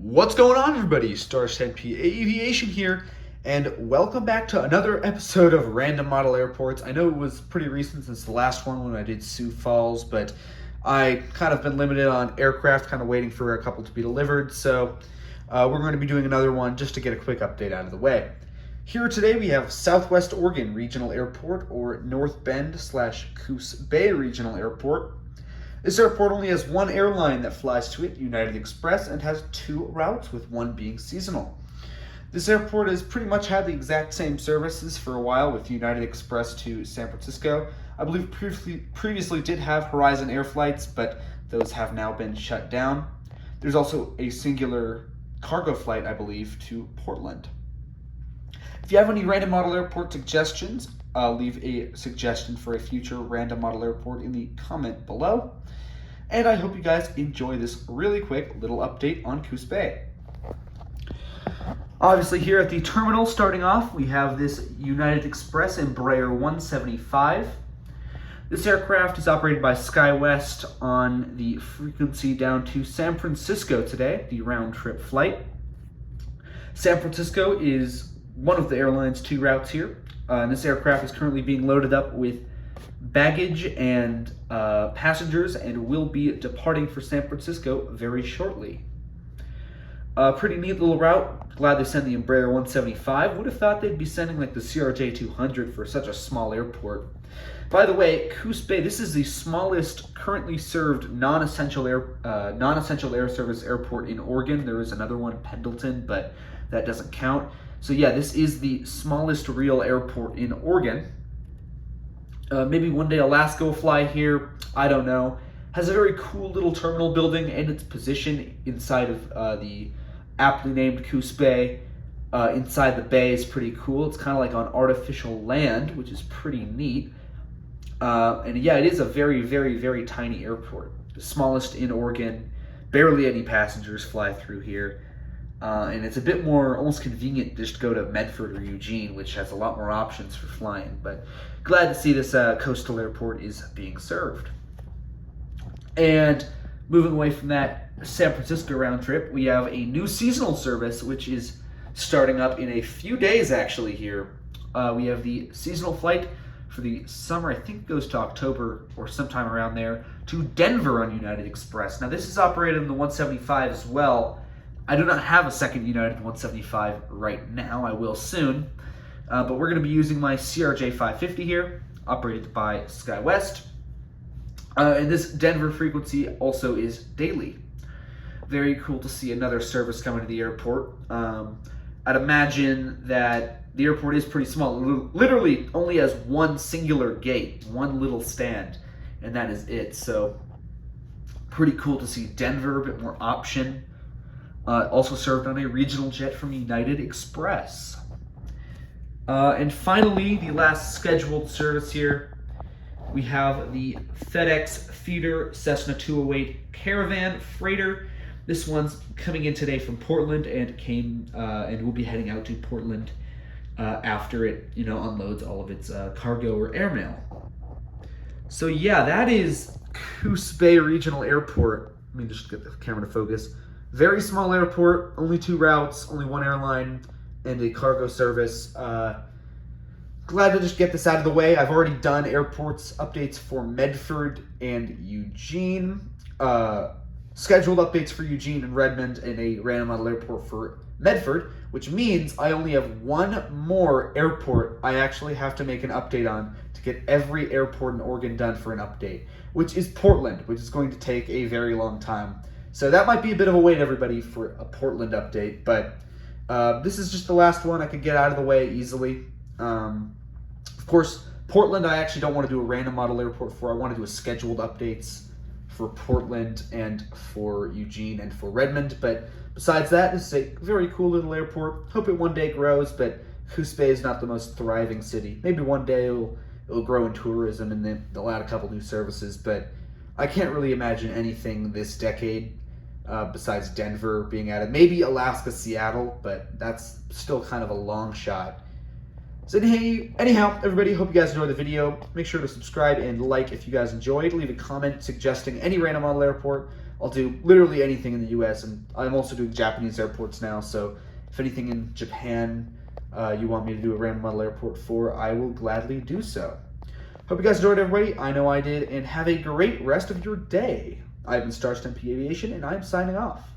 What's going on, everybody? Star SMP Aviation here, and welcome back to another episode of Random Model Airports. I know it was pretty recent since the last one when I did Sioux Falls, but I kind of been limited on aircraft, kind of waiting for a couple to be delivered, so we're going to be doing another one just to get a quick update out of the way. Here today we have Southwest Oregon Regional Airport, or North Bend/Coos Bay Regional Airport. This airport only has one airline that flies to it, United Express, and has two routes, with one being seasonal. This airport has pretty much had the exact same services for a while, with United Express to San Francisco. I believe previously did have Horizon Air flights, but those have now been shut down. There's also a singular cargo flight, I believe, to Portland. If you have any random model airport suggestions, leave a suggestion for a future random model airport in the comment below. And I hope you guys enjoy this really quick little update on Coos Bay. Obviously here at the terminal, starting off, we have this United Express Embraer 175. This aircraft is operated by SkyWest on the frequency down to San Francisco today, the round trip flight. San Francisco is one of the airline's two routes here. And this aircraft is currently being loaded up with baggage and passengers and will be departing for San Francisco very shortly. Pretty neat little route. Glad they sent the Embraer 175. Would have thought they'd be sending like the CRJ 200 for such a small airport. By the way, Coos Bay, this is the smallest currently served non-essential air service airport in Oregon. There is another one, Pendleton, but that doesn't count. So yeah, this is the smallest real airport in Oregon. Maybe one day Alaska will fly here. I don't know. Has a very cool little terminal building, and its position inside of the aptly named Coos Bay. Inside the bay is pretty cool. It's kind of like on artificial land, which is pretty neat. And yeah, it is a very, very, very tiny airport. The smallest in Oregon. Barely any passengers fly through here. And it's a bit more almost convenient just to go to Medford or Eugene, which has a lot more options for flying. But glad to see this coastal airport is being served. And moving away from that San Francisco round trip, we have a new seasonal service, which is starting up in a few days actually here. We have the seasonal flight for the summer, I think goes to October or sometime around there, to Denver on United Express. Now this is operated in the 175 as well. I do not have a second United 175 right now. I will soon. But we're going to be using my CRJ 550 here, operated by SkyWest. And this Denver frequency also is daily. Very cool to see another service coming to the airport. I'd imagine that the airport is pretty small. Literally only has one singular gate, one little stand, and that is it. So pretty cool to see Denver, a bit more option. Also served on a regional jet from United Express. And finally, the last scheduled service here, we have the FedEx Feeder Cessna 208 Caravan Freighter. This one's coming in today from Portland and will be heading out to Portland after it unloads all of its cargo or airmail. So yeah, that is Coos Bay Regional Airport. Let me just get the camera to focus. Very small airport, only two routes, only one airline, and a cargo service. Glad to just get this out of the way. I've already done airports updates for Medford and Eugene. Scheduled updates for Eugene and Redmond, and a random model airport for Medford, which means I only have one more airport I actually have to make an update on to get every airport in Oregon done for an update, which is Portland, which is going to take a very long time. So that might be a bit of a wait, everybody, for a Portland update, but this is just the last one I could get out of the way easily. Of course, Portland I actually don't want to do a random model airport for. I want to do a scheduled updates for Portland and for Eugene and for Redmond, but besides that, this is a very cool little airport. Hope it one day grows, but Coos Bay is not the most thriving city. Maybe one day it'll grow in tourism and then they'll add a couple new services, but I can't really imagine anything this decade besides Denver being added. Maybe Alaska, Seattle, but that's still kind of a long shot. So anyhow, everybody, hope you guys enjoyed the video. Make sure to subscribe and like if you guys enjoyed. Leave a comment suggesting any random model airport. I'll do literally anything in the U.S., and I'm also doing Japanese airports now, so if anything in Japan you want me to do a random model airport for, I will gladly do so. Hope you guys enjoyed, everybody. I know I did, and have a great rest of your day. I've been Star Stampede Aviation, and I'm signing off.